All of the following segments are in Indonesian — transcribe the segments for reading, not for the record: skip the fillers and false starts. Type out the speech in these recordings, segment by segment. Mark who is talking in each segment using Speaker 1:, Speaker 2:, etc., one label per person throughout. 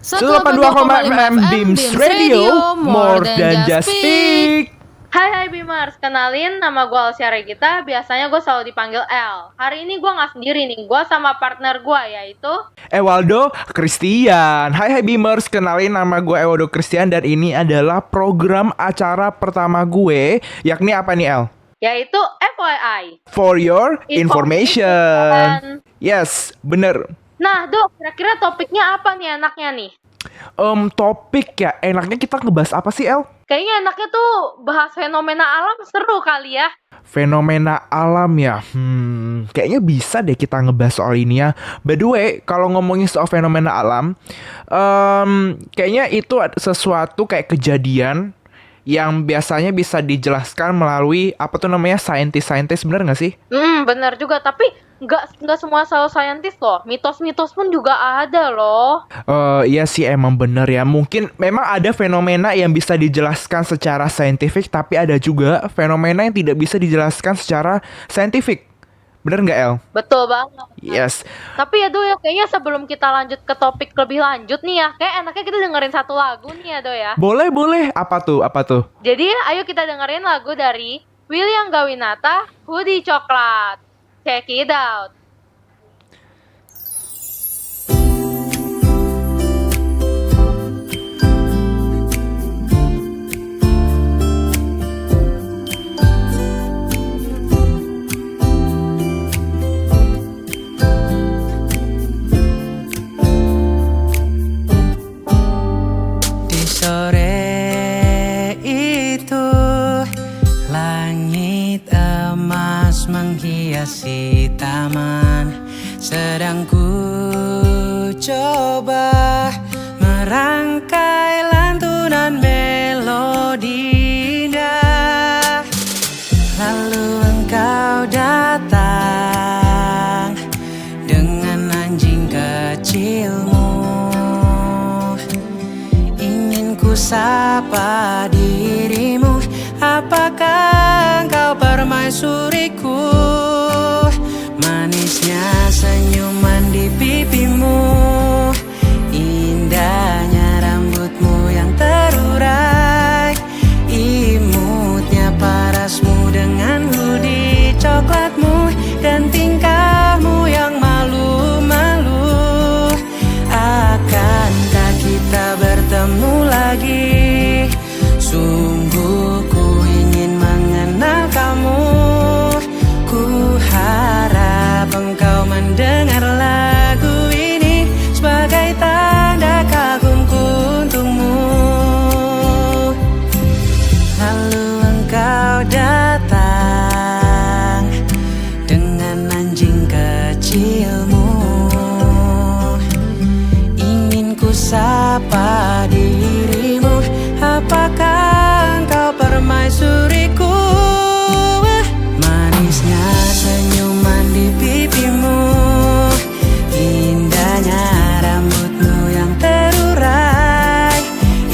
Speaker 1: 182,6 Beams Radio, more than just speak.
Speaker 2: Hai Beamers, kenalin nama gue Alsia Regita, biasanya gue selalu dipanggil L. Hari ini gue gak sendiri nih, gue sama partner gue yaitu
Speaker 1: Ewaldo Christian. Hai Beamers, kenalin nama gue Ewaldo Christian dan ini adalah program acara pertama gue, yakni apa nih El?
Speaker 2: Yaitu FYI,
Speaker 1: For your information. Yes, bener.
Speaker 2: Nah Dok, kira-kira topiknya apa nih enaknya nih?
Speaker 1: Topik ya, enaknya kita ngebahas apa sih El?
Speaker 2: Kayaknya enaknya tuh bahas fenomena alam, seru kali ya.
Speaker 1: Fenomena alam ya, kayaknya bisa deh kita ngebahas soal ini ya. By the way, kalau ngomongin soal fenomena alam, kayaknya itu sesuatu kayak kejadian yang biasanya bisa dijelaskan melalui apa tuh namanya saintis, bener nggak sih?
Speaker 2: Bener juga, tapi nggak semua selalu saintis loh. Mitos-mitos pun juga ada loh.
Speaker 1: Iya sih emang bener ya. Mungkin memang ada fenomena yang bisa dijelaskan secara saintifik, tapi ada juga fenomena yang tidak bisa dijelaskan secara saintifik. Bener nggak El?
Speaker 2: Betul banget.
Speaker 1: Yes.
Speaker 2: Tapi ya Do ya, kayaknya sebelum kita lanjut ke topik lebih lanjut nih ya, kayak enaknya kita dengerin satu lagu nih ya Do ya.
Speaker 1: Boleh. Apa tuh?
Speaker 2: Jadi ayo kita dengerin lagu dari William Gawinata, Hoodie Coklat. Check it out.
Speaker 3: Di sore itu langit emas menghiasi taman, sedang ku coba merangkai lantunan melodi indah. Lalu engkau datang dengan anjing kecilmu. Ingin ku sapa dirimu, apakah engkau permaisuriku? Manisnya senyuman di pipimu, indahnya rambutmu yang terurai, imutnya parasmu dengan hoodie coklatmu, dan tingkahmu yang malu-malu. Akankah kita bertemu lagi? Sungguh ku ingin mengenal kamu. Ku harap engkau mendengar lagu ini sebagai tanda kagumku untukmu. Lalu engkau datang dengan anjing kecilmu. Ingin ku sapa dirimu, apakah engkau permaisuriku? Manisnya senyuman di pipimu, indahnya rambutmu yang terurai,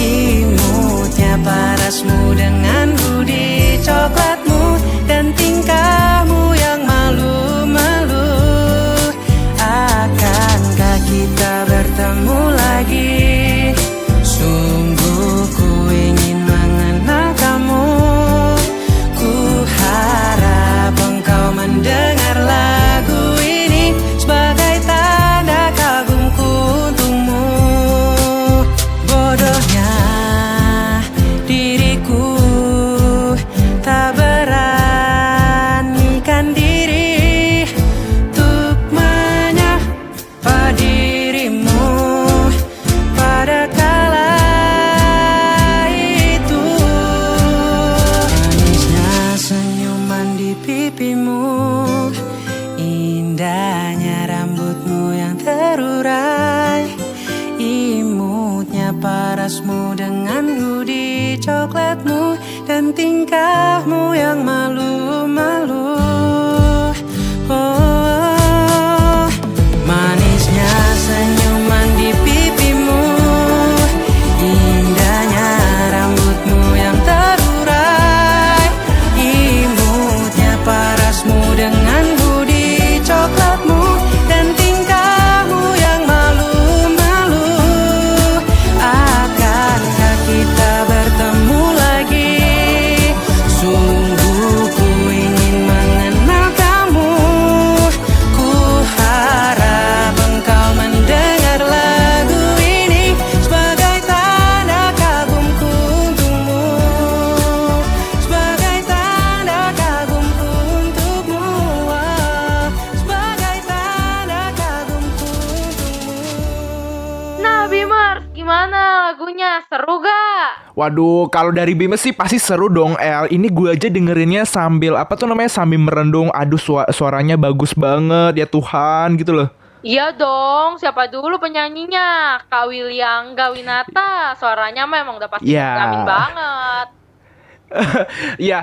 Speaker 3: imutnya parasmu dengan hoodie coklatmu, dan tingkahmu yang malu-malu. Akankah kita bertemu lagi? Sungguh ku ingin mengenal kamu. Ku harap engkau mendengar lagu ini sebagai tanda kagumku untukmu. Bodohnya diriku tak beranikan diri untuk menyapa dirimu pada kala itu. Manisnya senyuman di pipimu, indahnya rambutmu yang terurai, imutnya parasmu dengan hoodie coklatmu, dan tingkahmu yang malu-malu. Oh, manisnya senyuman di pipimu, indahnya rambutmu yang terurai, imutnya parasmu dengan hoodie coklatmu, dan tingkahmu yang malu-malu.
Speaker 2: Mars, gimana lagunya? Seru gak?
Speaker 1: Waduh, kalau dari Bima sih pasti seru dong, El. Ini gue aja dengerinnya sambil apa tuh namanya, sambil merendung. Aduh, suaranya bagus banget ya Tuhan gitu loh.
Speaker 2: Iya dong, siapa dulu penyanyinya? Kak Williangga Winata, suaranya memang udah pasti
Speaker 1: Ya.
Speaker 2: jamin banget.
Speaker 1: Ya,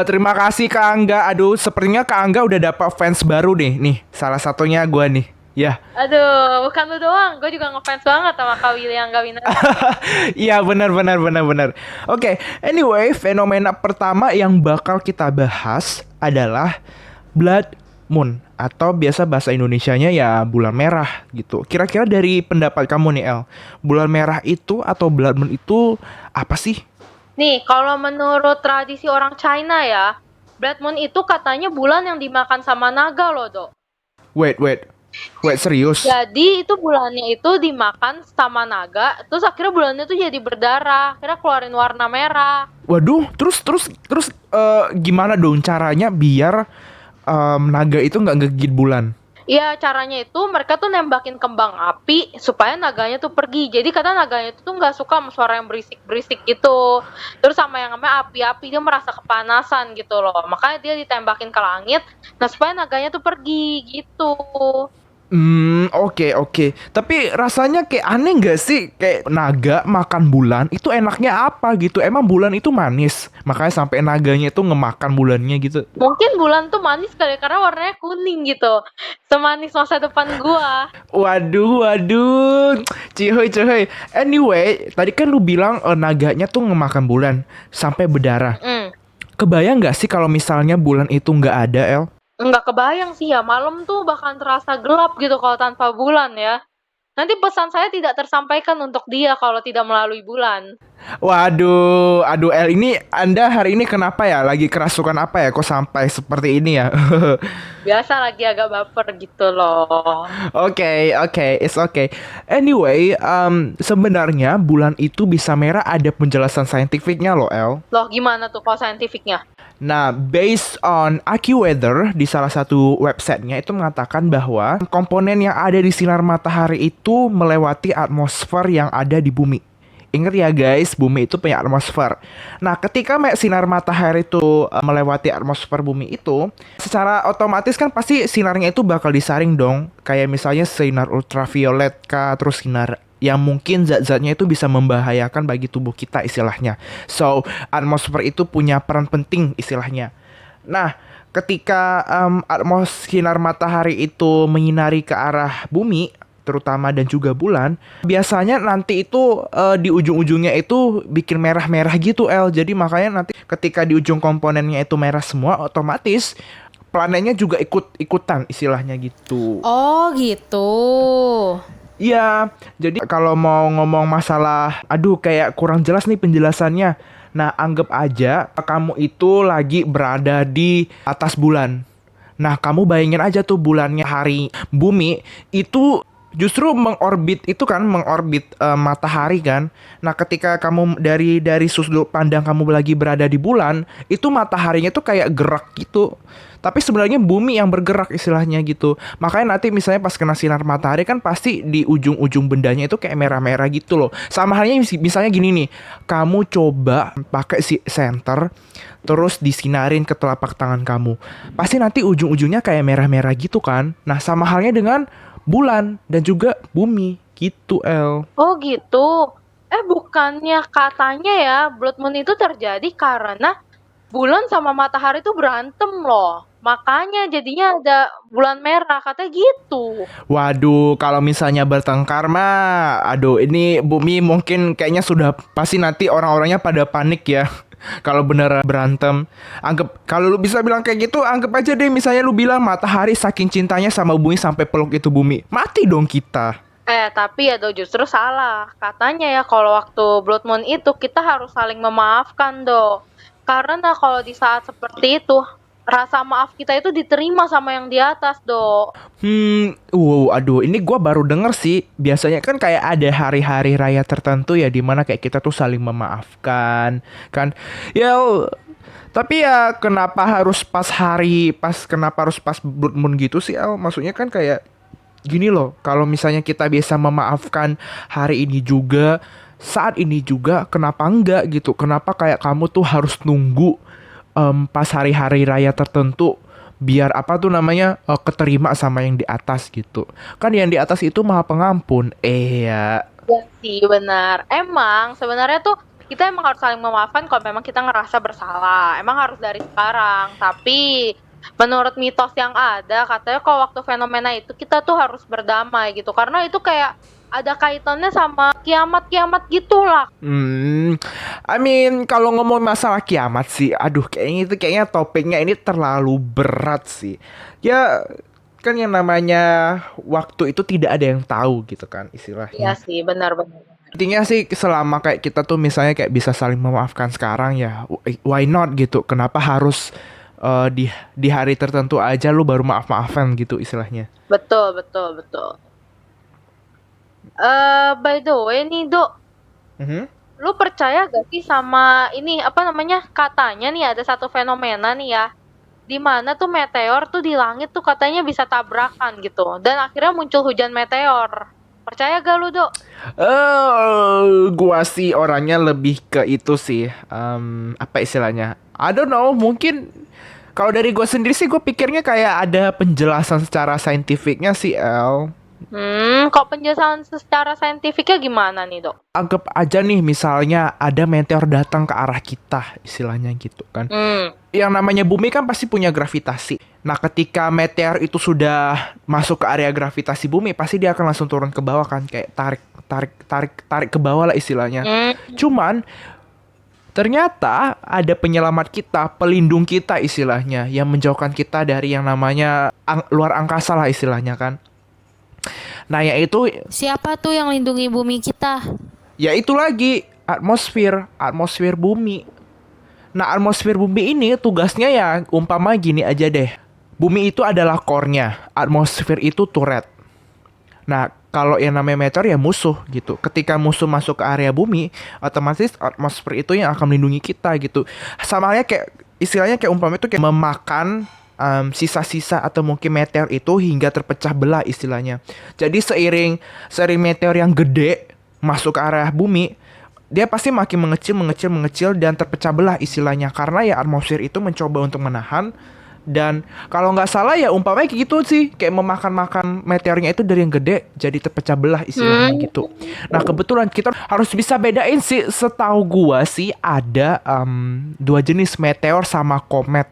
Speaker 1: terima kasih Kak Angga. Aduh, sepertinya Kak Angga udah dapat fans baru nih. Salah satunya gue nih. Ya.
Speaker 2: Aduh, bukan lu doang, gue juga ngefans banget sama Kak Williangga Winata.
Speaker 1: Iya, benar. Oke, anyway, fenomena pertama yang bakal kita bahas adalah blood moon atau biasa bahasa Indonesianya ya bulan merah gitu. Kira-kira dari pendapat kamu nih, El, bulan merah itu atau blood moon itu apa sih?
Speaker 2: Nih, kalau menurut tradisi orang China ya, Blood Moon itu katanya bulan yang dimakan sama naga loh, Dok.
Speaker 1: Wait, serius?
Speaker 2: Jadi itu bulannya itu dimakan sama naga, terus akhirnya bulannya tuh jadi berdarah, akhirnya keluarin warna merah.
Speaker 1: Waduh, terus gimana dong caranya biar naga itu nggak ngegigit bulan?
Speaker 2: Iya, caranya itu mereka tuh nembakin kembang api supaya naganya tuh pergi. Jadi kata naganya itu tuh nggak suka sama suara yang berisik-berisik gitu. Terus sama yang namanya api-api, dia merasa kepanasan gitu loh. Makanya dia ditembakin ke langit, nah supaya naganya tuh pergi gitu.
Speaker 1: Oke. Tapi rasanya kayak aneh nggak sih? Kayak naga makan bulan, itu enaknya apa gitu? Emang bulan itu manis? Makanya sampai naganya itu ngemakan bulannya gitu.
Speaker 2: Mungkin bulan tuh manis kali karena warnanya kuning gitu. Semanis masa depan gua.
Speaker 1: Waduh. Cihoy. Anyway, tadi kan lu bilang naganya tuh ngemakan bulan sampai berdarah. Kebayang nggak sih kalau misalnya bulan itu nggak ada, El?
Speaker 2: Nggak kebayang sih ya, malam tuh bahkan terasa gelap gitu kalau tanpa bulan ya. Nanti pesan saya tidak tersampaikan untuk dia kalau tidak melalui bulan.
Speaker 1: Waduh, El, ini Anda hari ini kenapa ya? Lagi kerasukan apa ya? Kok sampai seperti ini ya?
Speaker 2: Biasa lagi agak baper gitu loh.
Speaker 1: Oke, it's okay. Anyway, sebenarnya bulan itu bisa merah ada penjelasan saintifiknya loh, El.
Speaker 2: Loh gimana tuh kalau saintifiknya?
Speaker 1: Nah, based on AccuWeather di salah satu websitenya itu mengatakan bahwa komponen yang ada di sinar matahari itu melewati atmosfer yang ada di bumi. Ingat ya guys, bumi itu punya atmosfer. Nah, ketika sinar matahari itu melewati atmosfer bumi itu, secara otomatis kan pasti sinarnya itu bakal disaring dong. Kayak misalnya sinar ultraviolet kah, terus sinar yang mungkin zat-zatnya itu bisa membahayakan bagi tubuh kita istilahnya. So, atmosfer itu punya peran penting istilahnya. Nah, ketika sinar matahari itu menyinari ke arah bumi, terutama dan juga bulan, biasanya nanti itu di ujung-ujungnya itu bikin merah-merah gitu, El. Jadi makanya nanti ketika di ujung komponennya itu merah semua, otomatis planetnya juga ikutan istilahnya gitu.
Speaker 4: Oh gitu.
Speaker 1: Iya, jadi kalau mau ngomong masalah, aduh kayak kurang jelas nih penjelasannya. Nah, anggap aja kamu itu lagi berada di atas bulan. Nah, kamu bayangin aja tuh bulannya hari bumi itu justru mengorbit matahari kan. Nah, ketika kamu dari sudut pandang kamu lagi berada di bulan, itu mataharinya tuh kayak gerak gitu. Tapi sebenarnya bumi yang bergerak istilahnya gitu. Makanya nanti misalnya pas kena sinar matahari kan pasti di ujung-ujung bendanya itu kayak merah-merah gitu loh. Sama halnya misalnya gini nih, kamu coba pakai senter terus disinarin ke telapak tangan kamu. Pasti nanti ujung-ujungnya kayak merah-merah gitu kan. Nah, sama halnya dengan bulan dan juga bumi gitu, El.
Speaker 2: Oh gitu. Bukannya katanya ya blood moon itu terjadi karena bulan sama matahari itu berantem loh. Makanya jadinya ada bulan merah, katanya gitu.
Speaker 1: Waduh, kalau misalnya bertengkar mah, aduh ini bumi mungkin kayaknya sudah pasti nanti orang-orangnya pada panik ya. Kalau bener berantem, kalau lu bisa bilang kayak gitu, anggap aja deh misalnya lu bilang matahari saking cintanya sama bumi sampai peluk itu bumi, mati dong kita.
Speaker 2: Tapi ya justru salah. Katanya ya kalau waktu blood moon itu kita harus saling memaafkan do. Karena kalau di saat seperti itu, rasa maaf kita itu diterima sama yang di atas do.
Speaker 1: Aduh, ini gua baru denger sih. Biasanya kan kayak ada hari-hari raya tertentu ya dimana kayak kita tuh saling memaafkan kan. Ya, tapi ya kenapa harus pas blood moon gitu sih, El? Maksudnya kan kayak gini loh, kalau misalnya kita bisa memaafkan hari ini juga, saat ini juga, kenapa enggak gitu? Kenapa kayak kamu tuh harus nunggu pas hari-hari raya tertentu biar apa tuh namanya keterima sama yang di atas gitu. Kan yang di atas itu Maha Pengampun. Ya.
Speaker 2: Iya sih, benar. Emang sebenarnya tuh kita emang harus saling memaafkan kalau memang kita ngerasa bersalah. Emang harus dari sekarang. Tapi menurut mitos yang ada, katanya kalau waktu fenomena itu kita tuh harus berdamai gitu. Karena itu kayak ada kaitannya sama kiamat-kiamat gitulah.
Speaker 1: I mean kalau ngomong masalah kiamat sih, aduh kayaknya topiknya ini terlalu berat sih. Ya kan yang namanya waktu itu tidak ada yang tahu gitu kan
Speaker 2: Iya
Speaker 1: istilahnya.
Speaker 2: sih, benar-benar.
Speaker 1: Intinya sih selama kayak kita tuh misalnya kayak bisa saling memaafkan sekarang ya why not gitu. Kenapa harus di hari tertentu aja lu baru maaf-maafan gitu istilahnya.
Speaker 2: Betul, betul, betul. By the way nih, Dok,
Speaker 1: Mhm.
Speaker 2: lu percaya gak sih sama ini apa namanya? Katanya nih ada satu fenomena nih ya, di mana tuh meteor tuh di langit tuh katanya bisa tabrakan gitu, dan akhirnya muncul hujan meteor. Percaya gak lu, Dok?
Speaker 1: Gua sih orangnya lebih ke itu sih. Apa istilahnya? I don't know, mungkin kalau dari gua sendiri sih gue pikirnya kayak ada penjelasan secara saintifiknya sih, El.
Speaker 2: Kok penjelasan secara saintifiknya gimana nih, Dok?
Speaker 1: Anggap aja nih misalnya ada meteor datang ke arah kita, istilahnya gitu kan. Yang namanya bumi kan pasti punya gravitasi. Nah, ketika meteor itu sudah masuk ke area gravitasi bumi, pasti dia akan langsung turun ke bawah kan, kayak tarik ke bawah lah istilahnya. Cuman ternyata ada penyelamat kita, pelindung kita istilahnya, yang menjauhkan kita dari yang namanya luar angkasa lah istilahnya kan. Nah, yaitu
Speaker 4: Siapa tuh yang lindungi bumi kita?
Speaker 1: ya itu lagi atmosfer bumi. Nah, atmosfer bumi ini tugasnya ya umpama gini aja deh. Bumi itu adalah core-nya, atmosfer itu turret. Nah, kalau yang namanya meteor ya musuh gitu. Ketika musuh masuk ke area bumi, otomatis atmosfer itu yang akan melindungi kita gitu. Sama halnya kayak istilahnya kayak umpama itu kayak memakan sisa-sisa atau mungkin meteor itu hingga terpecah belah istilahnya. Jadi seiring meteor yang gede masuk ke area bumi, dia pasti makin mengecil dan terpecah belah istilahnya, karena ya atmosfer itu mencoba untuk menahan. Dan kalau nggak salah ya umpamanya kayak gitu sih, kayak memakan meteornya itu dari yang gede jadi terpecah belah istilahnya gitu. Nah, kebetulan kita harus bisa bedain sih, setahu gua sih ada dua jenis meteor sama komet.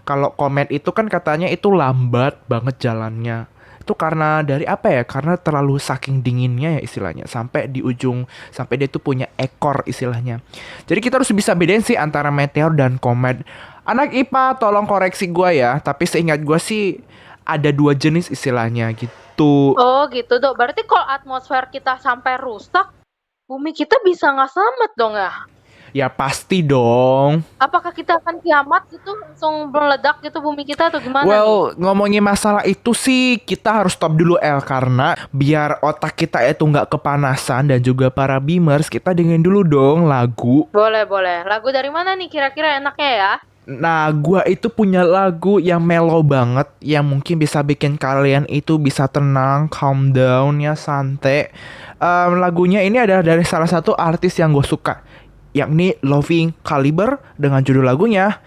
Speaker 1: Kalau komet itu kan katanya itu lambat banget jalannya. Itu karena dari apa ya? Karena terlalu saking dinginnya ya istilahnya. Sampai di ujung, sampai dia tuh punya ekor istilahnya. Jadi kita harus bisa bedain sih antara meteor dan komet. Anak IPA tolong koreksi gua ya. Tapi seingat gua sih ada dua jenis istilahnya gitu.
Speaker 2: Oh gitu, Dok. Berarti kalau atmosfer kita sampai rusak, bumi kita bisa nggak selamat dong ya?
Speaker 1: Ya pasti dong.
Speaker 2: Apakah kita akan kiamat gitu, langsung meledak gitu bumi kita atau gimana nih?
Speaker 1: Well, ngomongin masalah itu sih kita harus stop dulu El, karena biar otak kita itu nggak kepanasan dan juga para beamers, kita dengerin dulu dong lagu.
Speaker 2: Boleh, boleh. Lagu dari mana nih kira-kira enaknya ya?
Speaker 1: Nah, gua itu punya lagu yang mellow banget, yang mungkin bisa bikin kalian itu bisa tenang, calm down ya, santai. Lagunya ini adalah dari salah satu artis yang gue suka, yakni Loving Caliber, dengan judul lagunya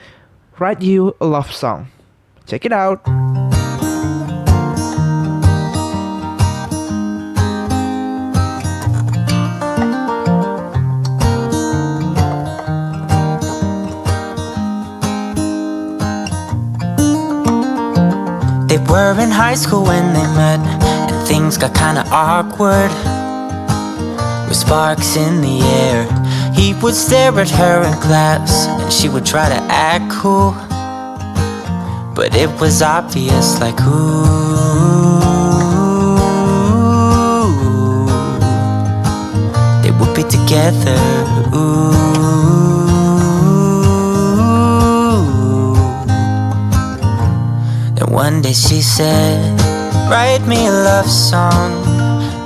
Speaker 1: Write You a Love Song. Check it out.
Speaker 3: They were in high school when they met, and things got kinda awkward. With sparks in the air, he would stare at her in class, and she would try to act cool. But it was obvious, like, ooh, they would be together, ooh. Then one day she said, write me a love song,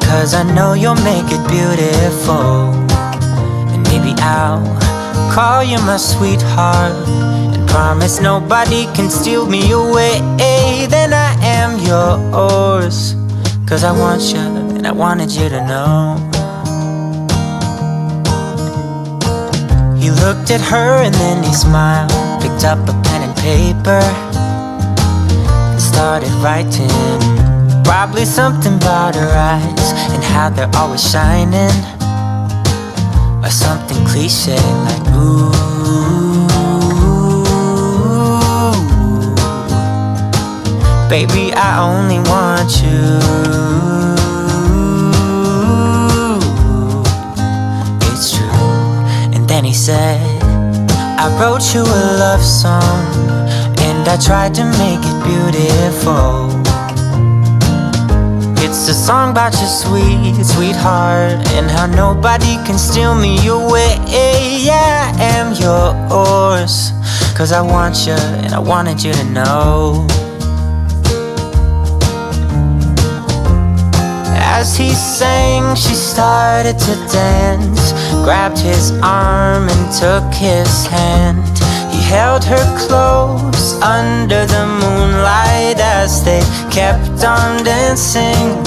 Speaker 3: 'cause I know you'll make it beautiful. And maybe I'll call you my sweetheart, and promise nobody can steal me away. Then I am yours, 'cause I want you and I wanted you to know. He looked at her and then he smiled, picked up a pen and paper and started writing. Probably something about her eyes and how they're always shining, or something cliche like ooh. Baby, I only want you. It's true. And then he said, I wrote you a love song and I tried to make it beautiful. It's a song about your sweet, sweetheart, and how nobody can steal me away. Yeah, I am yours, 'cause I want you and I wanted you to know. As he sang, she started to dance, grabbed his arm and took his hand. He held her close under the moonlight as they kept on dancing.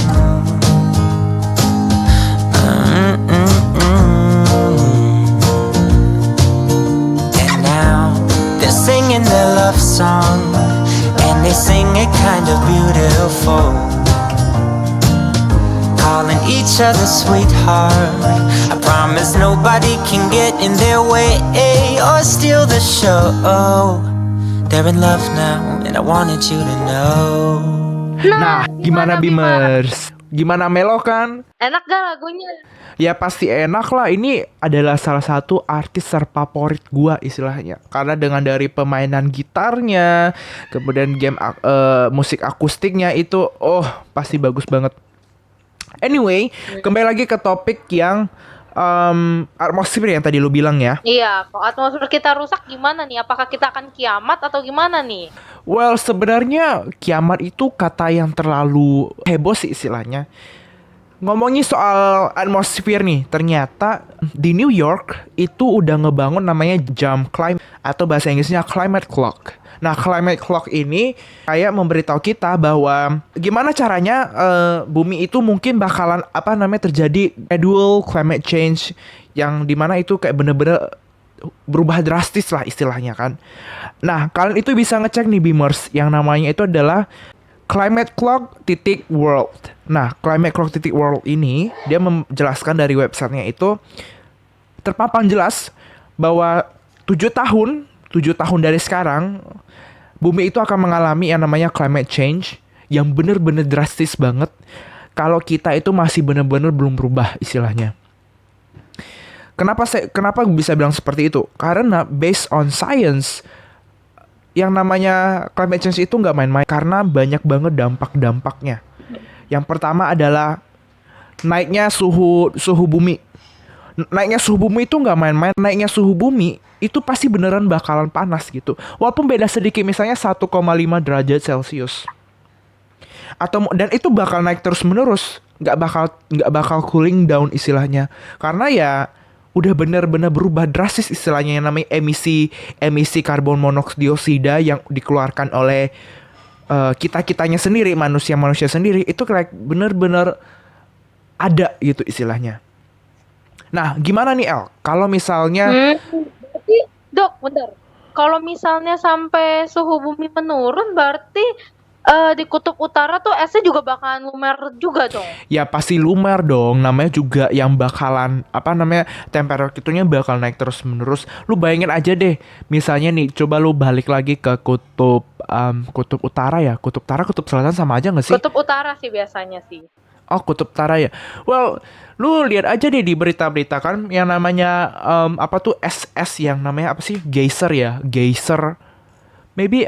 Speaker 3: And now they're singing their love song, and they sing it kind of beautiful, calling each other sweetheart. I promise nobody can get in their way or steal the show. They're in love now and I wanted you to know.
Speaker 1: Nah, gimana Bimers? Gimana, melo kan?
Speaker 2: Enak gak lagunya?
Speaker 1: Ya pasti enak lah. Ini adalah salah satu artis terfavorit gua istilahnya. Karena dengan dari permainan gitarnya, kemudian musik akustiknya itu, pasti bagus banget. Anyway, kembali lagi ke topik yang atmosfer yang tadi lu bilang ya.
Speaker 2: Iya, kalau atmosfer kita rusak gimana nih? Apakah kita akan kiamat atau gimana nih?
Speaker 1: Well, sebenarnya kiamat itu kata yang terlalu heboh sih istilahnya. Ngomongin soal atmosfer nih, ternyata di New York itu udah ngebangun namanya jam climate atau bahasa Inggrisnya climate clock. Nah, climate clock ini kayak memberitahu kita bahwa gimana caranya bumi itu mungkin bakalan terjadi gradual climate change yang dimana itu kayak bener-bener berubah drastis lah istilahnya kan. Nah, kalian itu bisa ngecek nih Beamers yang namanya itu adalah climateclock.world. Nah, climateclock.world ini dia menjelaskan dari websitenya itu terpampang jelas bahwa 7 tahun dari sekarang bumi itu akan mengalami yang namanya climate change yang bener-bener drastis banget kalau kita itu masih bener-bener belum berubah istilahnya. Kenapa bisa bilang seperti itu? Karena based on science, yang namanya climate change itu nggak main-main karena banyak banget dampak-dampaknya. Yang pertama adalah naiknya suhu bumi. Naiknya suhu bumi itu nggak main-main. Naiknya suhu bumi itu pasti beneran bakalan panas gitu. Walaupun beda sedikit, misalnya 1,5 derajat Celcius. Dan itu bakal naik terus menerus, nggak bakal cooling down istilahnya. Karena ya udah bener-bener berubah drastis istilahnya yang namanya emisi karbon monoksida yang dikeluarkan oleh kitanya sendiri, manusia sendiri itu kayak bener-bener ada gitu istilahnya. Nah, gimana nih El? Kalau misalnya
Speaker 2: Berarti, Dok, bentar. Kalau misalnya sampai suhu bumi menurun, berarti di kutub utara tuh esnya juga bakalan lumer juga dong.
Speaker 1: ya pasti lumer dong, namanya juga yang bakalan temperaturnya bakal naik terus menerus. Lu bayangin aja deh, misalnya nih coba lu balik lagi ke kutub utara ya, kutub selatan sama aja nggak sih?
Speaker 2: Kutub utara sih biasanya sih.
Speaker 1: Oh, kutub utara ya. Well, lu lihat aja deh di berita-berita kan yang namanya es yang namanya apa sih? Geyser. Maybe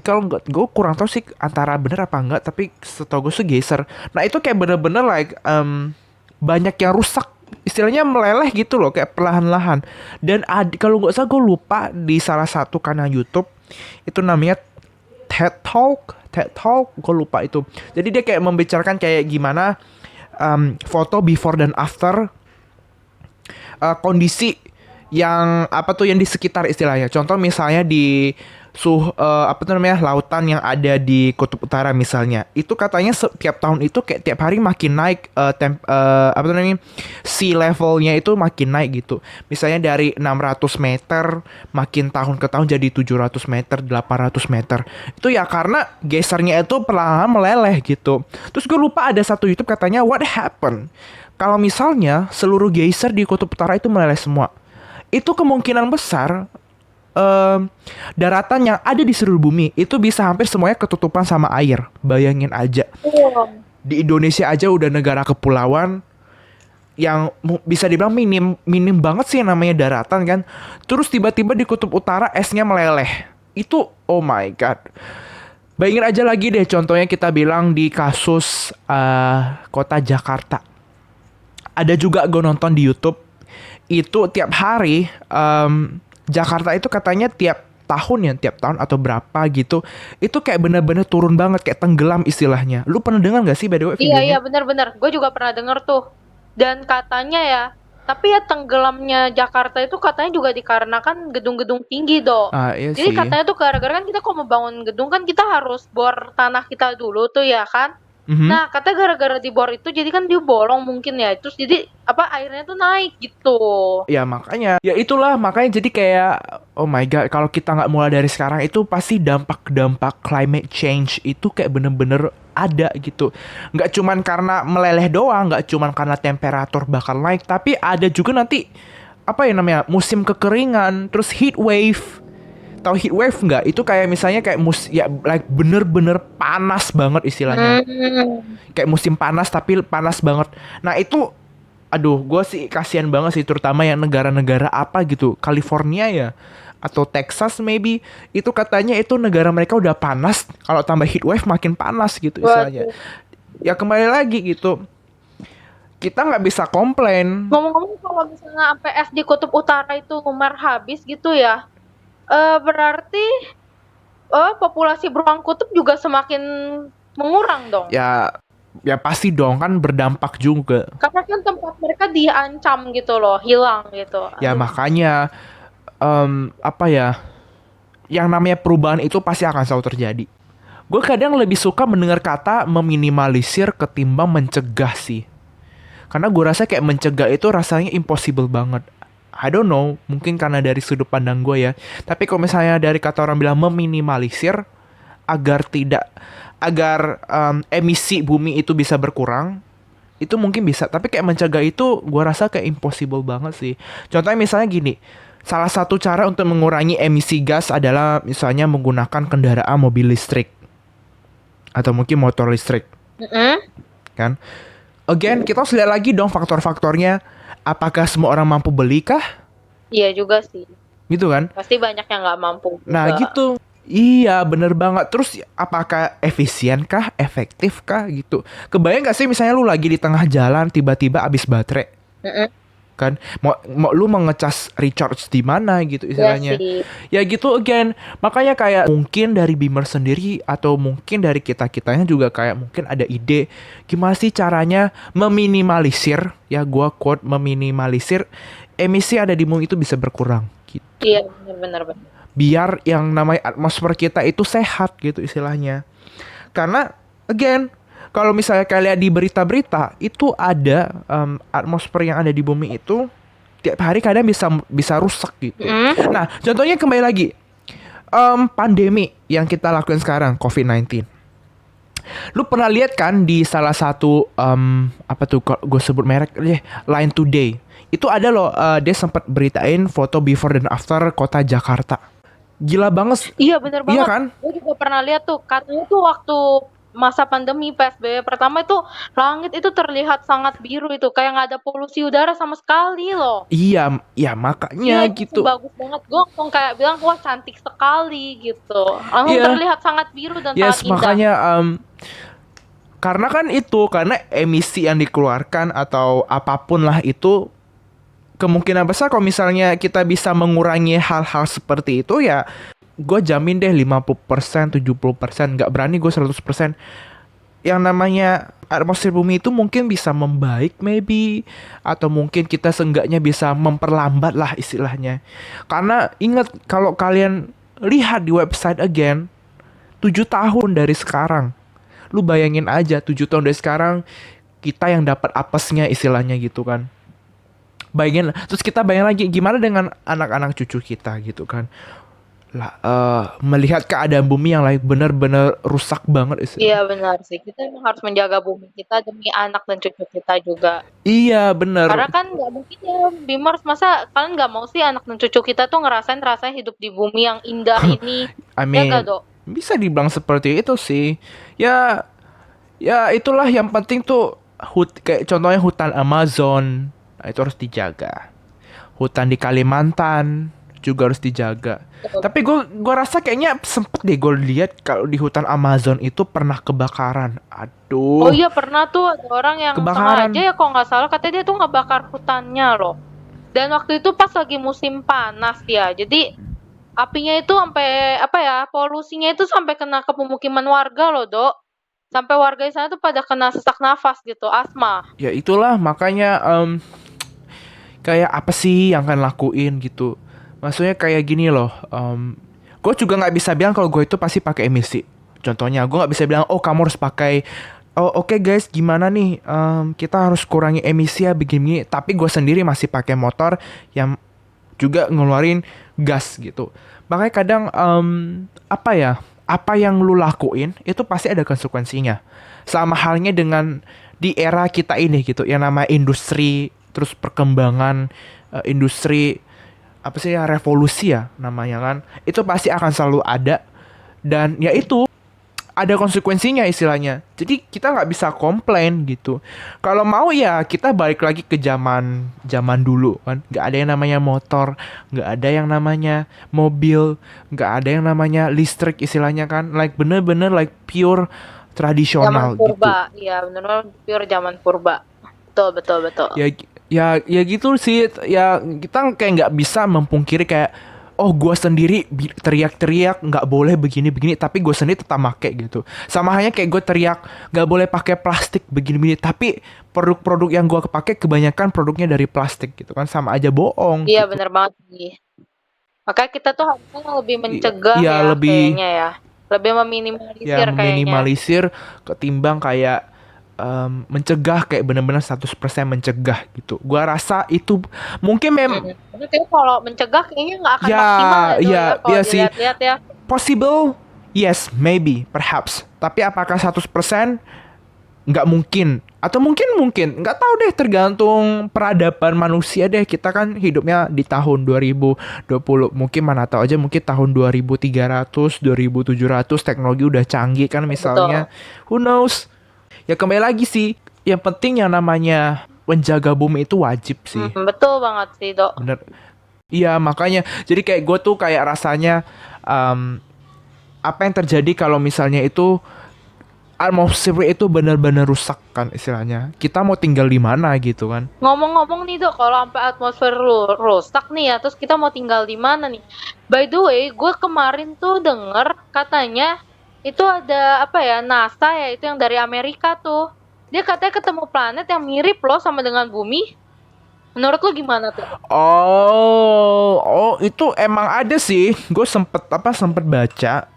Speaker 1: kalau nggak, gue kurang tahu sih antara bener apa enggak, tapi setahu gue sih geyser. Nah, itu kayak bener-bener banyak yang rusak. Istilahnya meleleh gitu loh, kayak perlahan-lahan. Dan kalau nggak salah gue lupa di salah satu kanal YouTube itu namanya TED Talk, gue lupa itu. Jadi dia kayak membicarakan kayak gimana foto before dan after kondisi yang yang di sekitar istilahnya. Contoh misalnya di apa tuh namanya, lautan yang ada di kutub utara misalnya, itu katanya setiap tahun itu kayak tiap hari makin naik, apa tuh namanya, sea levelnya itu makin naik gitu. Misalnya dari 600 meter makin tahun ke tahun jadi 700 meter, 800 meter. Itu ya karena gesernya itu perlahan meleleh gitu. Terus gue lupa ada satu YouTube katanya what happened kalau misalnya seluruh geyser di kutub utara itu meleleh semua. Itu kemungkinan besar daratan yang ada di seluruh bumi itu bisa hampir semuanya ketutupan sama air. Bayangin aja. Di Indonesia aja udah negara kepulauan yang bisa dibilang minim banget sih yang namanya daratan kan. Terus tiba-tiba di kutub utara esnya meleleh. Itu oh my god. Bayangin aja lagi deh contohnya kita bilang di kasus kota Jakarta. Ada juga gue nonton di YouTube. Itu tiap hari Jakarta itu katanya tiap tahun atau berapa gitu, itu kayak bener-bener turun banget, kayak tenggelam istilahnya. Lu pernah dengar gak sih by the way videonya?
Speaker 2: Iya benar-benar. Gue juga pernah denger tuh. Dan katanya ya, tapi ya tenggelamnya Jakarta itu katanya juga dikarenakan gedung-gedung tinggi dong.
Speaker 1: Iya
Speaker 2: Jadi
Speaker 1: sih.
Speaker 2: katanya tuh gara-gara kan kita kalau mau bangun gedung kan kita harus bor tanah kita dulu tuh ya kan. Nah katanya gara-gara dibor itu jadi kan dia bolong mungkin ya. Terus jadi apa airnya tuh naik gitu.
Speaker 1: Ya makanya, ya itulah makanya jadi kayak oh my god, kalau kita nggak mulai dari sekarang itu pasti dampak climate change itu kayak bener-bener ada gitu. Nggak cuman karena meleleh doang, nggak cuman karena temperatur bakal naik, tapi ada juga nanti apa ya namanya, musim kekeringan, terus heat wave. Tahu heat wave nggak? Itu kayak misalnya kayak like bener-bener panas banget istilahnya. Kayak musim panas tapi panas banget. Nah itu, aduh, gue sih kasihan banget sih, terutama yang negara-negara apa gitu, California ya, atau Texas maybe, itu katanya itu negara mereka udah panas, kalau tambah heat wave makin panas gitu istilahnya. Ya kembali lagi gitu, kita nggak bisa komplain.
Speaker 2: Ngomong-ngomong kalau misalnya sampai es di kutub utara itu umar habis gitu ya, berarti populasi beruang kutub juga semakin mengurang dong.
Speaker 1: Ya pasti dong, kan berdampak juga.
Speaker 2: Karena kan tempat mereka diancam gitu loh, hilang gitu.
Speaker 1: Ya makanya apa ya, yang namanya perubahan itu pasti akan selalu terjadi. Gue kadang lebih suka mendengar kata meminimalisir ketimbang mencegah sih. Karena gue rasa kayak mencegah itu rasanya impossible banget. I don't know, mungkin karena dari sudut pandang gue ya. Tapi kalau misalnya dari kata orang bilang meminimalisir agar emisi bumi itu bisa berkurang, itu mungkin bisa. Tapi kayak mencegah itu gue rasa kayak impossible banget sih. Contohnya misalnya gini, salah satu cara untuk mengurangi emisi gas adalah misalnya menggunakan kendaraan mobil listrik atau mungkin motor listrik. Kan? Again, kita harus lihat lagi dong faktor-faktornya. Apakah semua orang mampu beli kah?
Speaker 2: Iya juga sih.
Speaker 1: Gitu kan?
Speaker 2: Pasti banyak yang nggak mampu juga.
Speaker 1: Nah gitu. Iya bener banget. Terus apakah efisien kah? Efektif kah? Gitu. Kebayang gak sih misalnya lu lagi di tengah jalan tiba-tiba habis baterai? Kan mau lu mau ngecas recharge di mana gitu istilahnya. Ya gitu again. Makanya kayak mungkin dari Beamer sendiri atau mungkin dari kita-kitanya juga kayak mungkin ada ide gimana sih caranya meminimalisir, ya gua quote, meminimalisir emisi ada di bumi itu bisa berkurang gitu.
Speaker 2: Iya benar.
Speaker 1: Biar yang namanya atmosfer kita itu sehat gitu istilahnya. Karena again, kalau misalnya kalian di berita-berita itu ada atmosfer yang ada di bumi itu tiap hari kadang bisa rusak gitu. Nah, contohnya kembali lagi pandemi yang kita lakukan sekarang, COVID-19. Lu pernah lihat kan di salah satu apa tuh kalau gue sebut merek Line Today. Itu ada loh dia sempat beritain foto before dan after kota Jakarta. Gila banget.
Speaker 2: Iya benar banget.
Speaker 1: Iya kan?
Speaker 2: Gue juga pernah lihat tuh, katanya tuh waktu masa pandemi PSBB pertama itu langit itu terlihat sangat biru, itu kayak nggak ada polusi udara sama sekali loh.
Speaker 1: Iya, ya makanya gitu.
Speaker 2: Bagus banget, gue langsung kayak bilang wah cantik sekali gitu. Langsung terlihat sangat biru dan sangat indah.
Speaker 1: Makanya karena emisi yang dikeluarkan atau apapun lah itu kemungkinan besar kalau misalnya kita bisa mengurangi hal-hal seperti itu ya gue jamin deh 50%, 70%, gak berani gue 100%. Yang namanya atmosfer bumi itu mungkin bisa membaik maybe, atau mungkin kita seenggaknya bisa memperlambat lah istilahnya. Karena ingat kalau kalian lihat di website again, 7 tahun dari sekarang. Lu bayangin aja 7 tahun dari sekarang, kita yang dapat apesnya istilahnya gitu kan. Bayangin, terus kita bayangin lagi gimana dengan anak-anak cucu kita gitu kan. Lah, melihat keadaan bumi yang lain benar-benar rusak banget istilahnya.
Speaker 2: Iya benar sih, kita emang harus menjaga bumi kita demi anak dan cucu kita juga.
Speaker 1: Iya bener.
Speaker 2: Karena kan nggak mungkin ya, Bimers, masa kalian nggak mau sih anak dan cucu kita tuh ngerasain rasanya hidup di bumi yang indah ini?
Speaker 1: I
Speaker 2: Ya
Speaker 1: mean,
Speaker 2: nggak, Dok?
Speaker 1: bisa dibilang seperti itu sih. Ya, ya itulah yang penting tuh kayak contohnya hutan Amazon, nah, itu harus dijaga. Hutan di Kalimantan juga harus dijaga.
Speaker 2: Betul.
Speaker 1: Tapi gua rasa kayaknya sempet deh gue lihat kalau di hutan Amazon itu pernah kebakaran.
Speaker 2: Oh
Speaker 1: Aduh,
Speaker 2: iya, pernah tuh ada orang yang
Speaker 1: kebakaran.
Speaker 2: sengaja ya kalau nggak salah katanya dia tuh ngebakar hutannya loh. Dan waktu itu pas lagi musim panas ya, jadi apinya itu sampai apa ya, polusinya itu sampai kena ke pemukiman warga loh, Dok. Sampai warga di sana tuh pada kena sesak nafas gitu, asma.
Speaker 1: Ya itulah makanya kayak apa sih yang akan lakuin gitu. Maksudnya kayak gini loh. Gue juga nggak bisa bilang kalau gue itu pasti pakai emisi. Contohnya gue nggak bisa bilang oh kamu harus pakai. Oh oke guys, gimana nih? Kita harus kurangi emisi ya begini. Tapi gue sendiri masih pakai motor yang juga ngeluarin gas gitu. Makanya kadang apa ya? Apa yang lu lakuin itu pasti ada konsekuensinya. Sama halnya dengan di era kita ini gitu, yang nama industri terus perkembangan industri apa sih ya, revolusi ya namanya kan, itu pasti akan selalu ada dan ya itu ada konsekuensinya istilahnya. Jadi kita nggak bisa komplain gitu. Kalau mau ya kita balik lagi ke zaman dulu kan. Nggak ada yang namanya motor, nggak ada yang namanya mobil, nggak ada yang namanya listrik istilahnya kan. Like bener-bener like pure tradisional
Speaker 2: Zaman
Speaker 1: gitu.
Speaker 2: purba, iya benar pure zaman purba. Betul, betul, betul.
Speaker 1: Ya gitu sih. Ya kita kayak nggak bisa memungkiri kayak oh gue sendiri teriak-teriak nggak boleh begini-begini tapi gue sendiri tetap make gitu. Sama halnya kayak gue teriak nggak boleh pakai plastik begini-begini tapi produk-produk yang gue pakai kebanyakan produknya dari plastik gitu kan, sama aja bohong
Speaker 2: Iya
Speaker 1: gitu.
Speaker 2: benar banget sih. Makanya kita tuh harusnya lebih mencegah
Speaker 1: Iya,
Speaker 2: ya
Speaker 1: lebih
Speaker 2: kayaknya ya. Lebih
Speaker 1: ya
Speaker 2: meminimalisir kayaknya.
Speaker 1: minimalisir ketimbang kayak mencegah kayak benar-benar 100% mencegah gitu. Gua rasa itu mungkin
Speaker 2: Tapi kayak kalau mencegah kayaknya nggak akan
Speaker 1: ya
Speaker 2: maksimal ya, Dok, ya kalau
Speaker 1: ya sih
Speaker 2: dilihat-lihat ya.
Speaker 1: possible, yes, maybe, perhaps. Tapi apakah 100%? Nggak mungkin. Atau mungkin. Nggak tahu deh, tergantung peradaban manusia deh. Kita kan hidupnya di tahun 2020. Mungkin mana tahu aja mungkin tahun 2300, 2700 teknologi udah canggih kan misalnya. Who knows? Ya kembali lagi sih. Yang penting yang namanya menjaga bumi itu wajib sih.
Speaker 2: Betul banget sih, Dok.
Speaker 1: Bener. Iya makanya. Jadi kayak gue tuh kayak rasanya apa yang terjadi kalau misalnya itu atmosfer itu benar-benar rusak kan istilahnya. Kita mau tinggal di mana gitu kan?
Speaker 2: Ngomong-ngomong nih, Dok, kalau sampai atmosfer rusak nih ya, terus kita mau tinggal di mana nih? By the way, gue kemarin tuh denger katanya itu ada apa ya, NASA ya, itu yang dari Amerika tuh. Dia katanya ketemu planet yang mirip loh sama dengan bumi. Menurut lu gimana tuh?
Speaker 1: Oh itu emang ada sih. Gue sempet baca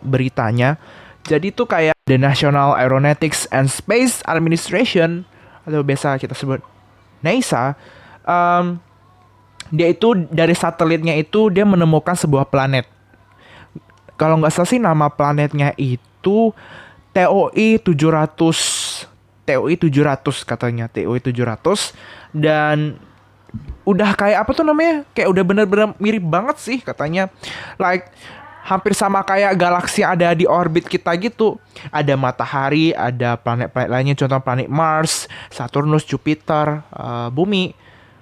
Speaker 1: beritanya. Jadi tuh kayak the National Aeronautics and Space Administration atau biasa kita sebut NASA, dia itu dari satelitnya itu dia menemukan sebuah planet. Kalau nggak salah sih nama planetnya itu TOI 700. TOI 700 katanya, TOI 700, dan udah kayak apa tuh namanya? Kayak udah bener-bener mirip banget sih katanya. Like hampir sama kayak galaksi yang ada di orbit kita gitu. Ada matahari, ada planet-planet lainnya, contoh planet Mars, Saturnus, Jupiter, bumi.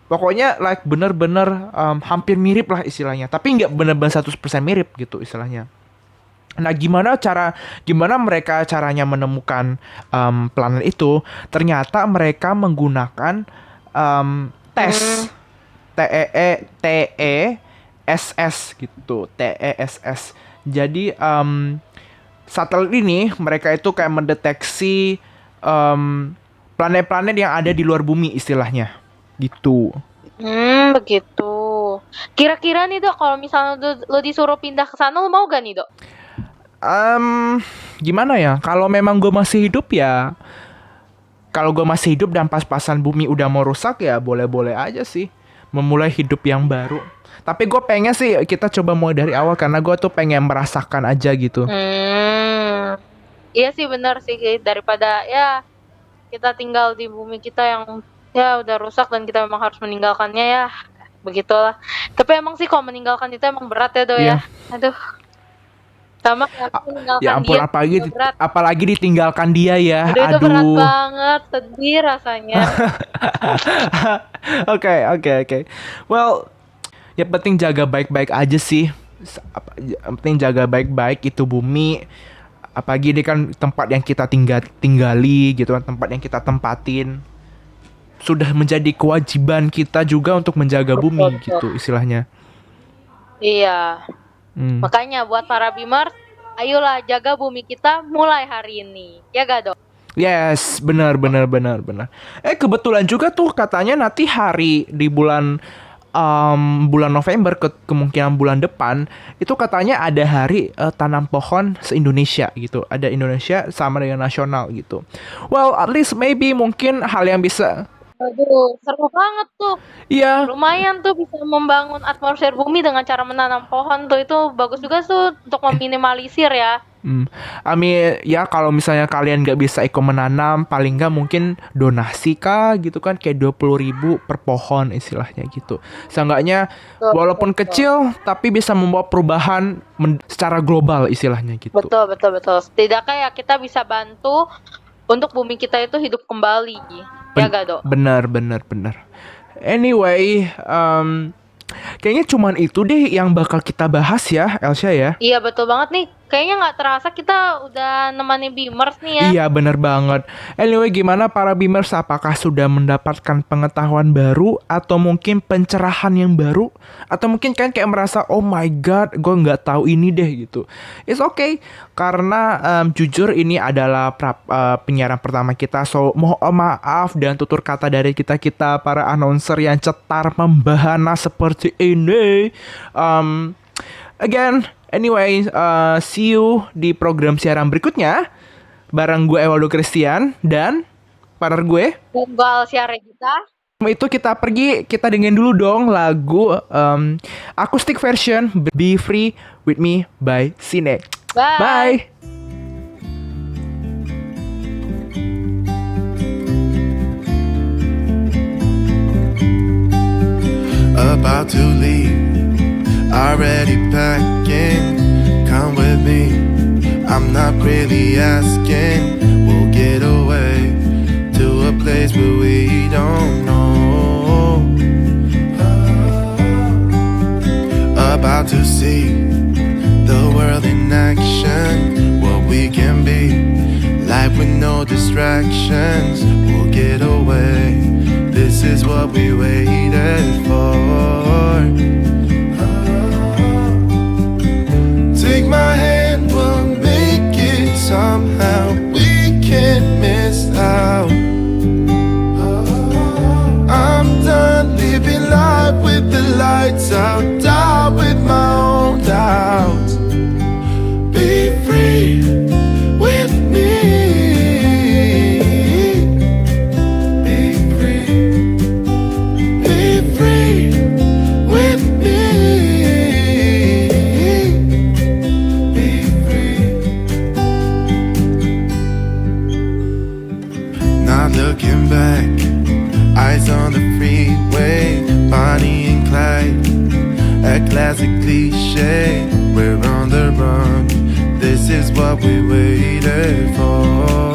Speaker 1: Pokoknya like bener-bener hampir mirip lah istilahnya. Tapi nggak bener-bener 100% mirip gitu istilahnya. Nah, gimana mereka caranya menemukan planet itu? Ternyata mereka menggunakan tes TESS gitu, TESS. Jadi satelit ini mereka itu kayak mendeteksi planet-planet yang ada di luar bumi istilahnya, gitu.
Speaker 2: Begitu. Kira-kira nih Dok, kalau misalnya lo disuruh pindah ke sana, lo mau gak nih Dok?
Speaker 1: Gimana ya? Kalau memang gue masih hidup ya, kalau gue masih hidup dan pas-pasan bumi udah mau rusak ya boleh-boleh aja sih memulai hidup yang baru. Tapi gue pengen sih kita coba mulai dari awal karena gue tuh pengen merasakan aja gitu.
Speaker 2: Iya sih benar sih, daripada ya kita tinggal di bumi kita yang ya udah rusak dan kita memang harus meninggalkannya ya, begitulah. Tapi emang sih kalau meninggalkan itu emang berat ya Dok
Speaker 1: Iya.
Speaker 2: ya. Aduh, sama kayak aku meninggalkan
Speaker 1: Ya ampun,
Speaker 2: dia
Speaker 1: apalagi
Speaker 2: itu berat.
Speaker 1: apalagi ditinggalkan dia ya.
Speaker 2: Aduh, itu berat
Speaker 1: Aduh.
Speaker 2: banget, sedih rasanya.
Speaker 1: Oke. Well, yang penting jaga baik-baik aja sih. Yang penting jaga baik-baik itu bumi. Apalagi ini kan tempat yang kita tinggali gitu kan, tempat yang kita tempatin. Sudah menjadi kewajiban kita juga untuk menjaga bumi
Speaker 2: Betul.
Speaker 1: gitu istilahnya.
Speaker 2: Iya,
Speaker 1: Hmm.
Speaker 2: makanya buat para Bimers, ayolah jaga bumi kita mulai hari ini. Ya gak Dok?
Speaker 1: Yes, benar. Kebetulan juga tuh katanya nanti hari di bulan November kemungkinan bulan depan itu katanya ada hari tanam pohon se-Indonesia gitu. Ada Indonesia sama dengan nasional gitu. Well, at least maybe mungkin hal yang bisa.
Speaker 2: Aduh, seru banget tuh.
Speaker 1: Iya,
Speaker 2: Lumayan tuh bisa membangun atmosfer bumi dengan cara menanam pohon tuh. Itu bagus juga tuh untuk meminimalisir ya.
Speaker 1: ya kalau misalnya kalian nggak bisa ikut menanam, paling nggak mungkin donasi kah gitu kan, kayak 20.000 per pohon istilahnya gitu. Seenggaknya walaupun kecil tapi bisa membawa perubahan secara global istilahnya gitu.
Speaker 2: Betul. Setidaknya ya kita bisa bantu untuk bumi kita itu hidup kembali. Ya gak Dok?
Speaker 1: Benar. Anyway, kayaknya cuman itu deh yang bakal kita bahas ya, Elsa ya.
Speaker 2: Iya betul banget nih. Kayaknya nggak terasa kita udah nemani Bimers nih ya.
Speaker 1: Iya, bener banget. Anyway, gimana para Beamers? Apakah sudah mendapatkan pengetahuan baru? Atau mungkin pencerahan yang baru? Atau mungkin kan kayak merasa, oh my god, gue nggak tahu ini deh gitu. It's okay. Karena jujur ini adalah penyiaran pertama kita. So, mohon maaf dan tutur kata dari kita para announcer yang cetar membahana seperti ini. Again, anyway, see you di program siaran berikutnya bareng gue Ewaldo Christian dan partner gue.
Speaker 2: Dan gue Alsia Regita.
Speaker 1: Itu kita pergi, kita dengerin dulu dong lagu acoustic version Be Free With Me by Cine.
Speaker 2: Bye.
Speaker 1: Bye.
Speaker 5: About to leave, already packing. Come with me, I'm not really asking. We'll get away to a place where we don't know. About to see the world in action, what we can be, life with no distractions. We'll get away, this is what we waited for. Take my hand, we'll make it somehow. We can't miss out. I'm done living life with the lights out, die with my own doubts. Be free with me. Be free. Be free with me. Be free. Not looking back, eyes on the freeway, Bonnie and Clyde, a classic cliche. We're on the run, this is what we waited for.